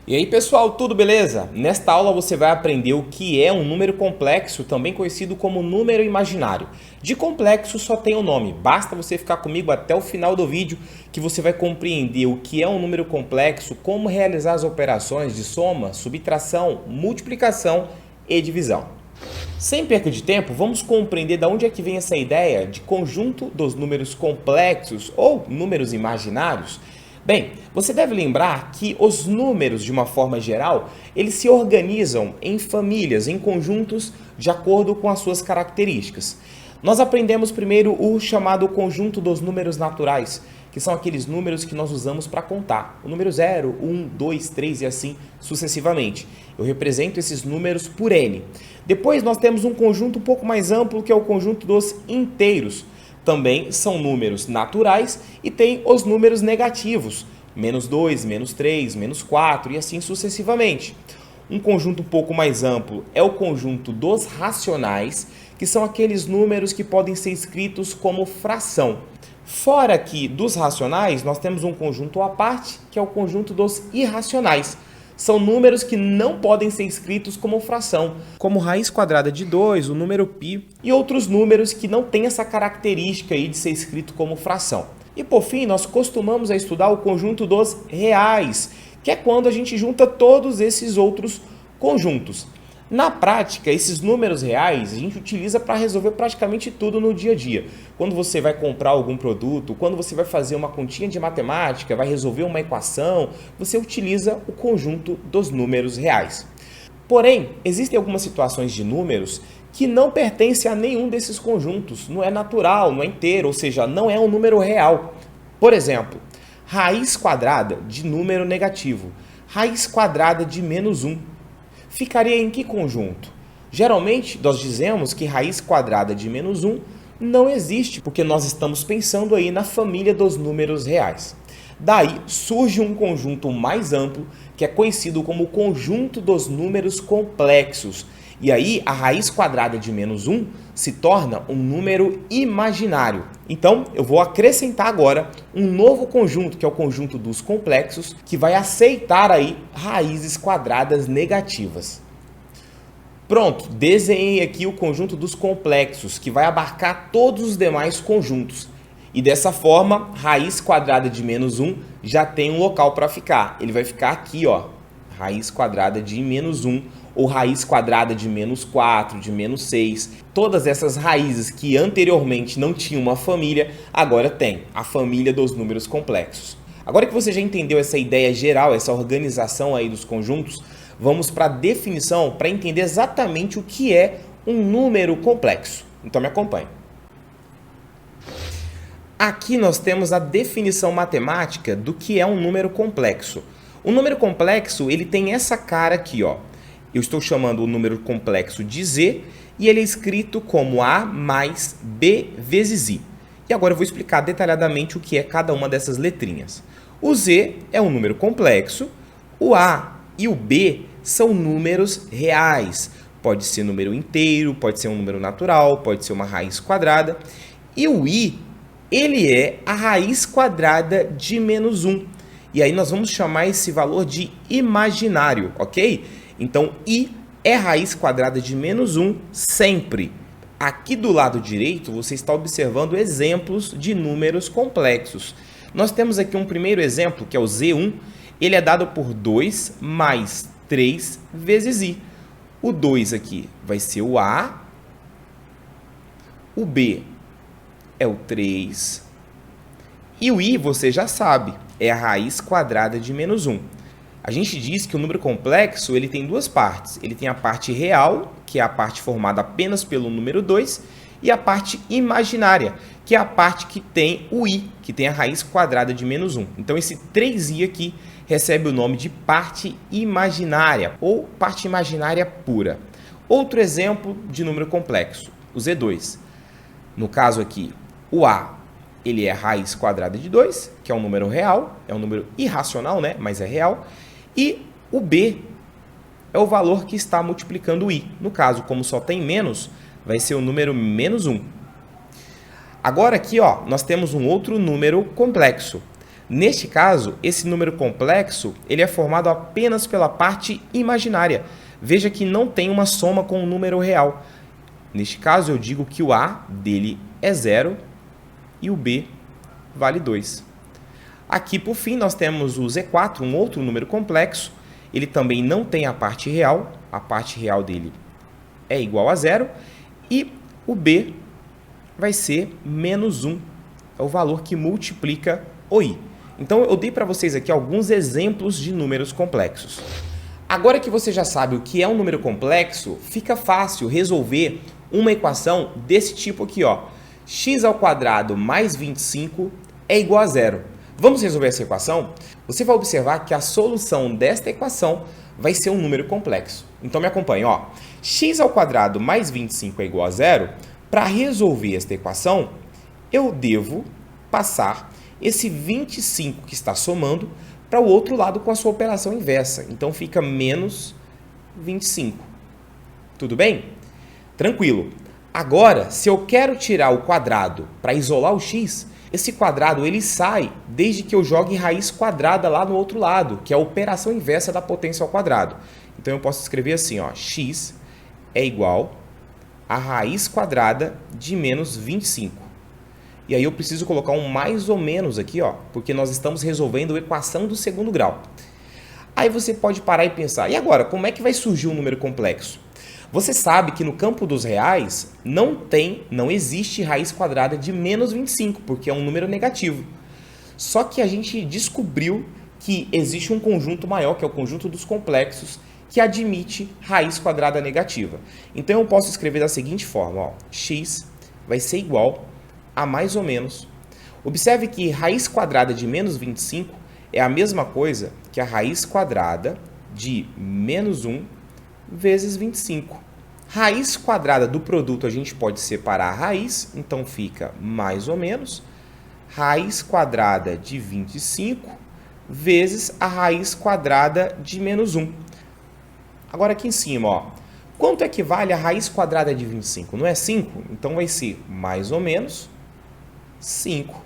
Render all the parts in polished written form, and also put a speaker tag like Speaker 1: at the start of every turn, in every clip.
Speaker 1: E aí pessoal, tudo beleza? Nesta aula você vai aprender o que é um número complexo, também conhecido como número imaginário. De complexo só tem o nome, basta você ficar comigo até o final do vídeo que você vai compreender o que é um número complexo, como realizar as operações de soma, subtração, multiplicação e divisão. Sem perca de tempo, vamos compreender de onde é que vem essa ideia de conjunto dos números complexos ou números imaginários. Bem, você deve lembrar que os números, de uma forma geral, eles se organizam em famílias, em conjuntos, de acordo com as suas características. Nós aprendemos primeiro o chamado conjunto dos números naturais, que são aqueles números que nós usamos para contar. O número 0, 1, 2, 3 e assim sucessivamente. Eu represento esses números por n. Depois nós temos um conjunto um pouco mais amplo, que é o conjunto dos inteiros. Também são números naturais e tem os números negativos, menos 2, menos 3, menos 4 e assim sucessivamente. Um conjunto um pouco mais amplo é o conjunto dos racionais, que são aqueles números que podem ser escritos como fração. Fora aqui dos racionais, nós temos um conjunto à parte, que é o conjunto dos irracionais. São números que não podem ser escritos como fração, como raiz quadrada de 2, o número π e outros números que não têm essa característica aí de ser escrito como fração. E por fim, nós costumamos estudar o conjunto dos reais, que é quando a gente junta todos esses outros conjuntos. Na prática, esses números reais a gente utiliza para resolver praticamente tudo no dia a dia. Quando você vai comprar algum produto, quando você vai fazer uma continha de matemática, vai resolver uma equação, você utiliza o conjunto dos números reais. Porém, existem algumas situações de números que não pertencem a nenhum desses conjuntos. Não é natural, não é inteiro, ou seja, não é um número real. Por exemplo, raiz quadrada de número negativo, raiz quadrada de menos 1. Ficaria em que conjunto? Geralmente, nós dizemos que raiz quadrada de menos 1 não existe, porque nós estamos pensando aí na família dos números reais. Daí surge um conjunto mais amplo, que é conhecido como conjunto dos números complexos. E aí, a raiz quadrada de menos 1 se torna um número imaginário. Então, eu vou acrescentar agora um novo conjunto, que é o conjunto dos complexos, que vai aceitar aí raízes quadradas negativas. Pronto, desenhei aqui o conjunto dos complexos, que vai abarcar todos os demais conjuntos. E dessa forma, raiz quadrada de menos 1 já tem um local para ficar. Ele vai ficar aqui, ó, raiz quadrada de menos 1, ou raiz quadrada de menos 4, de menos 6. Todas essas raízes que anteriormente não tinham uma família, agora tem a família dos números complexos. Agora que você já entendeu essa ideia geral, essa organização aí dos conjuntos, vamos para a definição para entender exatamente o que é um número complexo. Então me acompanhe. Aqui nós temos a definição matemática do que é um número complexo. O número complexo, ele tem essa cara aqui, ó. Eu estou chamando o número complexo de Z e ele é escrito como A mais B vezes I. E agora eu vou explicar detalhadamente o que é cada uma dessas letrinhas. O Z é um número complexo, o A e o B são números reais. Pode ser número inteiro, pode ser um número natural, pode ser uma raiz quadrada. E o I, ele é a raiz quadrada de menos 1. E aí nós vamos chamar esse valor de imaginário, ok? Então, I é raiz quadrada de menos 1 sempre. Aqui do lado direito, você está observando exemplos de números complexos. Nós temos aqui um primeiro exemplo, que é o Z1. Ele é dado por 2 mais 3 vezes I. O 2 aqui vai ser o A. O B é o 3. E o I, você já sabe, é a raiz quadrada de menos 1. A gente diz que o número complexo ele tem duas partes. Ele tem a parte real, que é a parte formada apenas pelo número 2, e a parte imaginária, que é a parte que tem o i, que tem a raiz quadrada de menos 1. Então, esse 3i aqui recebe o nome de parte imaginária, ou parte imaginária pura. Outro exemplo de número complexo, o Z2. No caso aqui, o a ele é a raiz quadrada de 2, que é um número real, é um número irracional, né? Mas é real. E o B é o valor que está multiplicando o I. No caso, como só tem menos, vai ser o número menos 1. Agora aqui, ó, nós temos um outro número complexo. Neste caso, esse número complexo ele é formado apenas pela parte imaginária. Veja que não tem uma soma com o número real. Neste caso, eu digo que o A dele é 0 e o B vale 2. Aqui, por fim, nós temos o Z4, um outro número complexo. Ele também não tem a parte real dele é igual a 0. E o B vai ser menos 1, é o valor que multiplica o I. Então, eu dei para vocês aqui alguns exemplos de números complexos. Agora que você já sabe o que é um número complexo, fica fácil resolver uma equação desse tipo aqui, ó. X² mais 25 é igual a 0. Vamos resolver essa equação? Você vai observar que a solução desta equação vai ser um número complexo. Então, me acompanhe, ó. X² mais 25 é igual a 0. Para resolver esta equação, eu devo passar esse 25 que está somando para o outro lado com a sua operação inversa. Então, fica menos 25. Tudo bem? Tranquilo. Agora, se eu quero tirar o quadrado para isolar o x, esse quadrado ele sai desde que eu jogue raiz quadrada lá no outro lado, que é a operação inversa da potência ao quadrado. Então, eu posso escrever assim, ó, x é igual a raiz quadrada de menos 25. E aí eu preciso colocar um mais ou menos aqui, ó, porque nós estamos resolvendo a equação do segundo grau. Aí você pode parar e pensar, e agora, como é que vai surgir um número complexo? Você sabe que no campo dos reais não existe raiz quadrada de menos 25, porque é um número negativo. Só que a gente descobriu que existe um conjunto maior, que é o conjunto dos complexos, que admite raiz quadrada negativa. Então eu posso escrever da seguinte forma, ó, x vai ser igual a mais ou menos. Observe que raiz quadrada de menos 25 é a mesma coisa que a raiz quadrada de menos 1 vezes 25. Raiz quadrada do produto a gente pode separar a raiz, então fica mais ou menos raiz quadrada de 25 vezes a raiz quadrada de menos 1. Agora aqui em cima, ó, quanto equivale a raiz quadrada de 25? Não é 5? Então vai ser mais ou menos 5.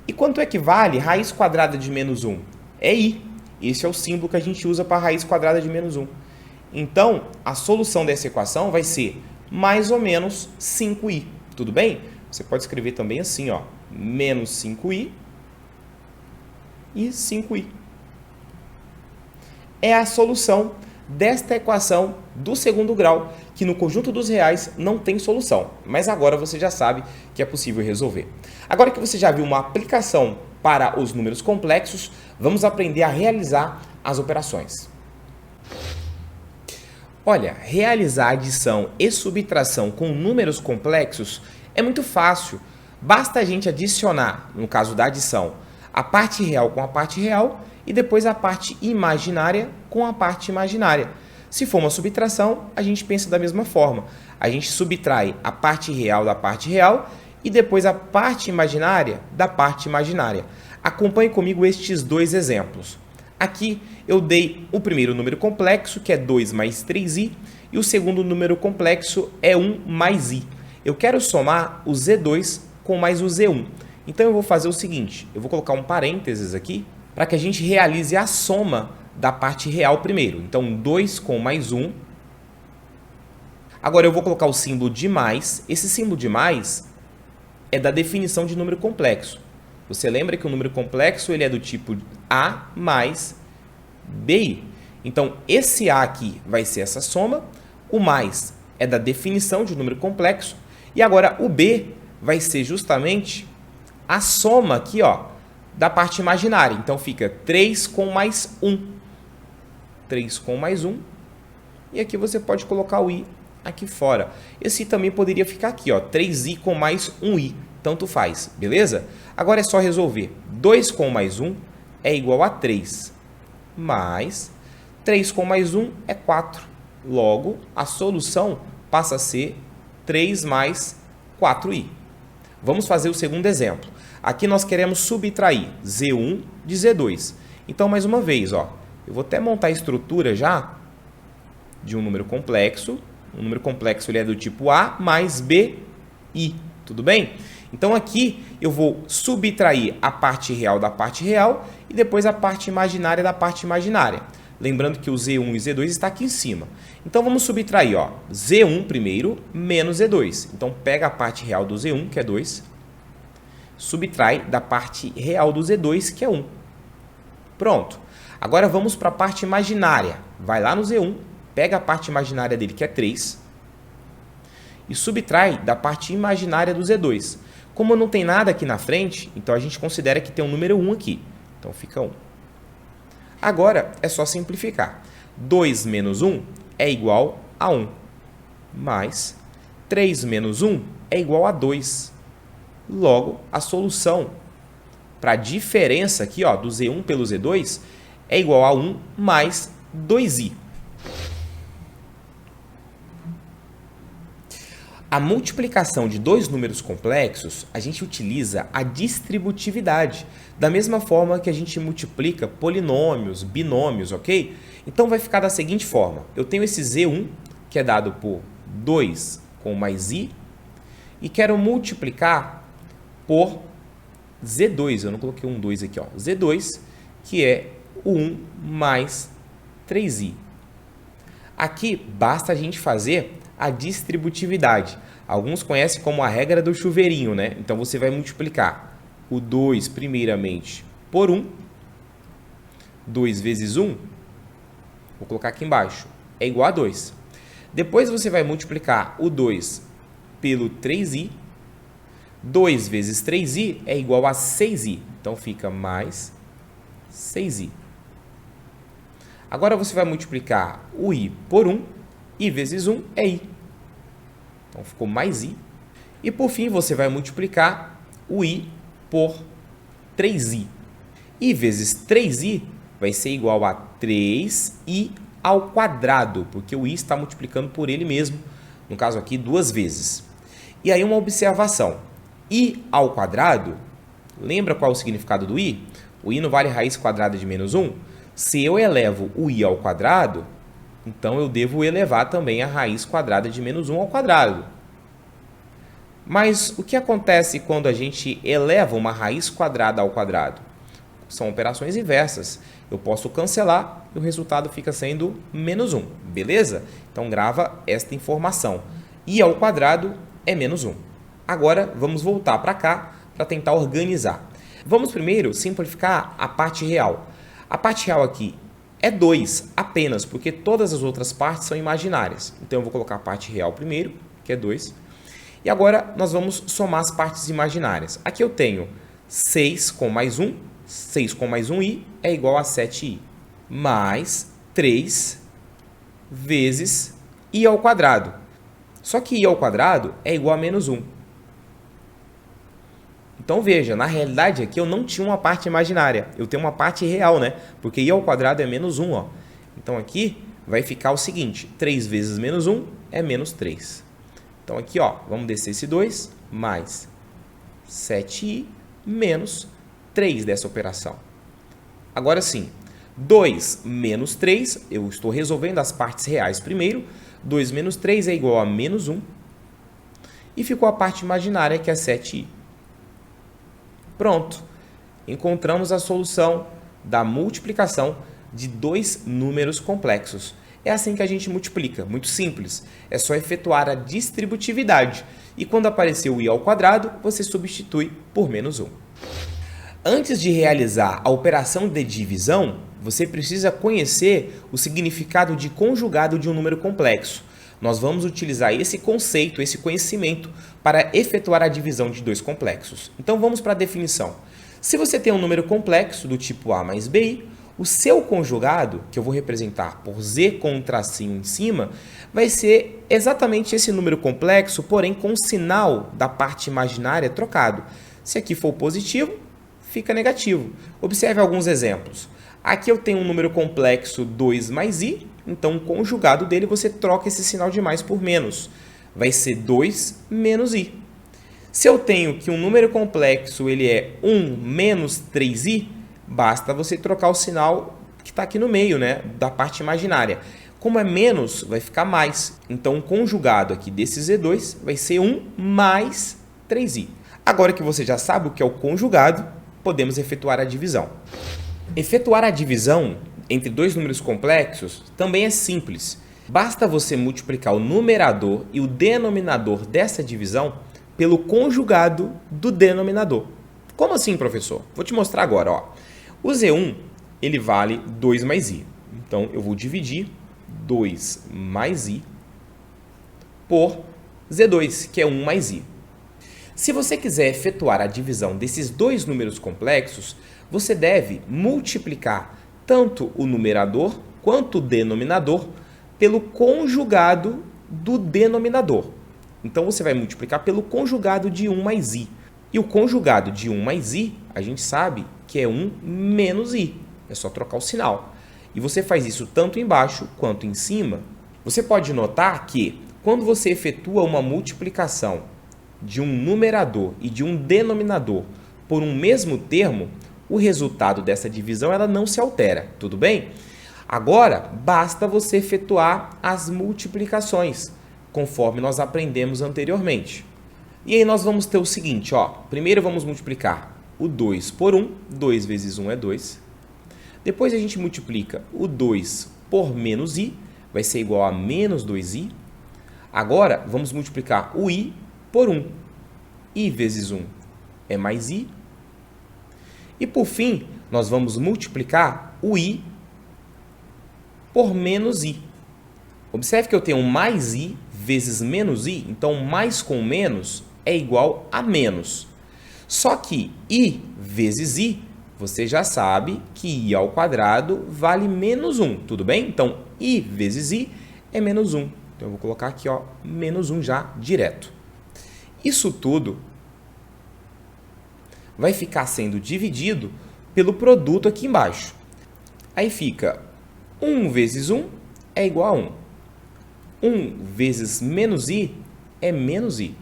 Speaker 1: E quanto equivale raiz quadrada de menos 1? É I. Esse é o símbolo que a gente usa para raiz quadrada de menos 1. Então, a solução dessa equação vai ser mais ou menos 5i. Tudo bem? Você pode escrever também assim, ó, menos 5i e 5i. É a solução desta equação do segundo grau, que no conjunto dos reais não tem solução. Mas agora você já sabe que é possível resolver. Agora que você já viu uma aplicação para os números complexos, vamos aprender a realizar as operações. Olha, realizar adição e subtração com números complexos é muito fácil. Basta a gente adicionar, no caso da adição, a parte real com a parte real e depois a parte imaginária com a parte imaginária. Se for uma subtração, a gente pensa da mesma forma. A gente subtrai a parte real da parte real e depois a parte imaginária da parte imaginária. Acompanhe comigo estes dois exemplos. Aqui eu dei o primeiro número complexo, que é 2 mais 3i, e o segundo número complexo é 1 mais i. Eu quero somar o Z2 com mais o Z1. Então eu vou fazer o seguinte, eu vou colocar um parênteses aqui, para que a gente realize a soma da parte real primeiro. Então 2 com mais 1. Agora eu vou colocar o símbolo de mais. Esse símbolo de mais é da definição de número complexo. Você lembra que o número complexo ele é do tipo A mais BI. Então, esse A aqui vai ser essa soma. O mais é da definição de número complexo. E agora, o B vai ser justamente a soma aqui, ó, da parte imaginária. Então, fica 3 com mais 1. 3 com mais 1. E aqui você pode colocar o I aqui fora. Esse também poderia ficar aqui, ó, 3i com mais 1i. Tanto faz, beleza? Agora é só resolver. 2 com mais 1 é igual a 3. Mais 3 com mais 1 é 4. Logo, a solução passa a ser 3 mais 4i. Vamos fazer o segundo exemplo. Aqui nós queremos subtrair Z1 de Z2. Então, mais uma vez, ó, eu vou até montar a estrutura já de um número complexo. Um número complexo ele é do tipo A mais BI. Tudo bem? Então aqui eu vou subtrair a parte real da parte real e depois a parte imaginária da parte imaginária. Lembrando que o Z1 e Z2 está aqui em cima. Então vamos subtrair, ó, Z1 primeiro menos Z2. Então pega a parte real do Z1, que é 2, subtrai da parte real do Z2, que é 1. Pronto. Agora vamos para a parte imaginária. Vai lá no Z1, pega a parte imaginária dele, que é 3, e subtrai da parte imaginária do Z2. Como não tem nada aqui na frente, então a gente considera que tem um número 1 aqui. Então fica 1. Agora é só simplificar. 2 menos 1 é igual a 1, mais 3 menos 1 é igual a 2. Logo, a solução para a diferença aqui, ó, do Z1 pelo Z2 é igual a 1 mais 2i. A multiplicação de dois números complexos, a gente utiliza a distributividade, da mesma forma que a gente multiplica polinômios, binômios, ok? Então vai ficar da seguinte forma: eu tenho esse Z1, que é dado por 2 com mais i, e quero multiplicar por Z2, eu não coloquei um 2 aqui, ó, Z2, que é o 1 mais 3i. Aqui basta a gente fazer a distributividade. Alguns conhecem como a regra do chuveirinho, né? Então você vai multiplicar o 2 primeiramente por 1. 2 vezes 1, vou colocar aqui embaixo, é igual a 2. Depois você vai multiplicar o 2 pelo 3i. 2 vezes 3i é igual a 6i. Então fica mais 6i. Agora você vai multiplicar o i por 1. I vezes 1 é i. Então ficou mais i. E por fim você vai multiplicar o i por 3i. I vezes 3i vai ser igual a 3i ao quadrado, porque o i está multiplicando por ele mesmo, no caso aqui, 2 vezes. E aí uma observação: i ao quadrado, lembra qual é o significado do i? O i não vale raiz quadrada de menos 1? Se eu elevo o i ao quadrado, então eu devo elevar também a raiz quadrada de menos 1 ao quadrado. Mas o que acontece quando a gente eleva uma raiz quadrada ao quadrado? São operações inversas. Eu posso cancelar e o resultado fica sendo menos 1, beleza? Então grava esta informação. I ao quadrado é menos 1. Agora vamos voltar para cá para tentar organizar. Vamos primeiro simplificar a parte real. A parte real aqui é 2 apenas, porque todas as outras partes são imaginárias. Então eu vou colocar a parte real primeiro, que é 2. E agora nós vamos somar as partes imaginárias. Aqui eu tenho 6 com mais 1. 6 com mais 1i é igual a 7i. Mais 3 vezes i ao quadrado. Só que i ao quadrado é igual a menos 1. Então veja, na realidade aqui eu não tinha uma parte imaginária. Eu tenho uma parte real, né? Porque i ao quadrado é menos 1, ó. Então aqui vai ficar o seguinte: 3 vezes menos 1 é menos 3. Então aqui, ó, vamos descer esse 2, mais 7i menos 3 dessa operação. Agora sim, 2 menos 3, eu estou resolvendo as partes reais primeiro. 2 menos 3 é igual a menos 1. E ficou a parte imaginária, que é 7i. Pronto. Encontramos a solução da multiplicação de dois números complexos. É assim que a gente multiplica, muito simples. É só efetuar a distributividade. E quando aparecer o i ao quadrado, você substitui por menos 1. Antes de realizar a operação de divisão, você precisa conhecer o significado de conjugado de um número complexo. Nós vamos utilizar esse conceito, esse conhecimento, para efetuar a divisão de dois complexos. Então vamos para a definição. Se você tem um número complexo do tipo A mais BI, o seu conjugado, que eu vou representar por Z com um tracinho em cima, vai ser exatamente esse número complexo, porém com o sinal da parte imaginária trocado. Se aqui for positivo, fica negativo. Observe alguns exemplos. Aqui eu tenho um número complexo 2 mais i, então o conjugado dele você troca esse sinal de mais por menos. Vai ser 2 menos i. Se eu tenho que um número complexo ele é 1 menos 3i, basta você trocar o sinal que está aqui no meio, né, da parte imaginária. Como é menos, vai ficar mais. Então o conjugado aqui desse Z2 vai ser 1 mais 3i. Agora que você já sabe o que é o conjugado, podemos efetuar a divisão. Efetuar a divisão entre dois números complexos também é simples. Basta você multiplicar o numerador e o denominador dessa divisão pelo conjugado do denominador. Como assim, professor? Vou te mostrar agora. Ó. O Z1 ele vale 2 mais i. Então, eu vou dividir 2 mais i por Z2, que é 1 mais i. Se você quiser efetuar a divisão desses dois números complexos, você deve multiplicar tanto o numerador quanto o denominador pelo conjugado do denominador. Então, você vai multiplicar pelo conjugado de 1 mais i. E o conjugado de 1 mais i, a gente sabe que é 1 menos i. É só trocar o sinal. E você faz isso tanto embaixo quanto em cima. Você pode notar que, quando você efetua uma multiplicação de um numerador e de um denominador por um mesmo termo, o resultado dessa divisão ela não se altera, tudo bem? Agora, basta você efetuar as multiplicações, conforme nós aprendemos anteriormente. E aí nós vamos ter o seguinte, ó. Primeiro vamos multiplicar o 2 por 1, 2 vezes 1 é 2. Depois a gente multiplica o 2 por menos i, vai ser igual a menos 2i. Agora, vamos multiplicar o i por 1. I vezes 1 é mais i. E, por fim, nós vamos multiplicar o i por menos i. Observe que eu tenho mais i vezes menos i, então mais com menos é igual a menos. Só que i vezes i, você já sabe que i ao quadrado vale menos 1, tudo bem? Então, i vezes i é menos 1. Então, eu vou colocar aqui, ó, menos 1 já direto. Isso tudo vai ficar sendo dividido pelo produto aqui embaixo. Aí fica 1 vezes 1 é igual a 1. 1 vezes menos i é menos i.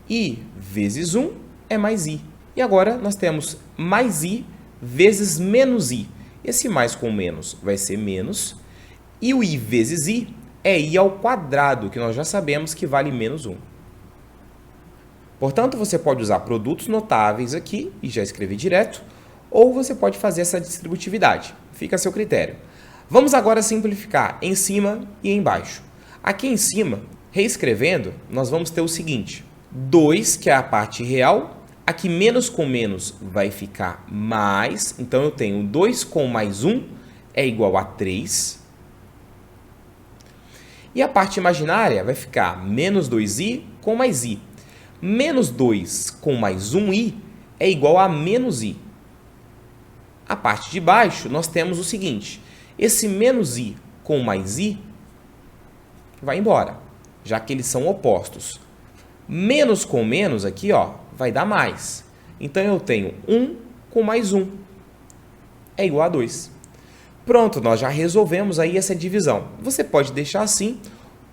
Speaker 1: I vezes 1 é mais i. E agora nós temos mais i vezes menos i. Esse mais com menos vai ser menos. E o i vezes i é i ao quadrado, que nós já sabemos que vale menos 1. Portanto, você pode usar produtos notáveis aqui e já escrever direto, ou você pode fazer essa distributividade. Fica a seu critério. Vamos agora simplificar em cima e embaixo. Aqui em cima, reescrevendo, nós vamos ter o seguinte. 2, que é a parte real. Aqui menos com menos vai ficar mais. Então, eu tenho 2 com mais 1 é igual a 3. E a parte imaginária vai ficar menos 2i com mais i. Menos 2 com mais 1i é igual a menos i. A parte de baixo, nós temos o seguinte. Esse menos i com mais i vai embora, já que eles são opostos. Menos com menos aqui, ó, vai dar mais. Então, eu tenho 1 com mais 1 é igual a 2. Pronto, nós já resolvemos aí essa divisão. Você pode deixar assim,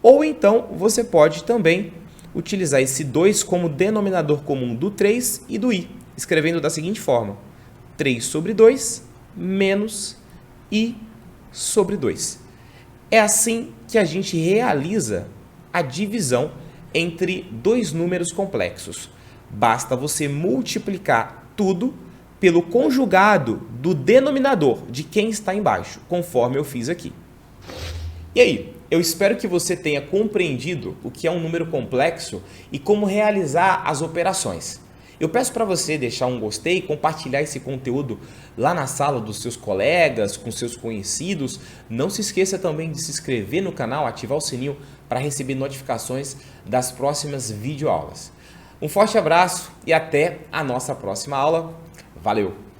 Speaker 1: ou então você pode também utilizar esse 2 como denominador comum do 3 e do i, escrevendo da seguinte forma. 3 sobre 2 menos i sobre 2. É assim que a gente realiza a divisão entre dois números complexos. Basta você multiplicar tudo pelo conjugado do denominador de quem está embaixo, conforme eu fiz aqui. E aí, eu espero que você tenha compreendido o que é um número complexo e como realizar as operações. Eu peço para você deixar um gostei e compartilhar esse conteúdo lá na sala dos seus colegas, com seus conhecidos. Não se esqueça também de se inscrever no canal, ativar o sininho para receber notificações das próximas videoaulas. Um forte abraço e até a nossa próxima aula. Valeu!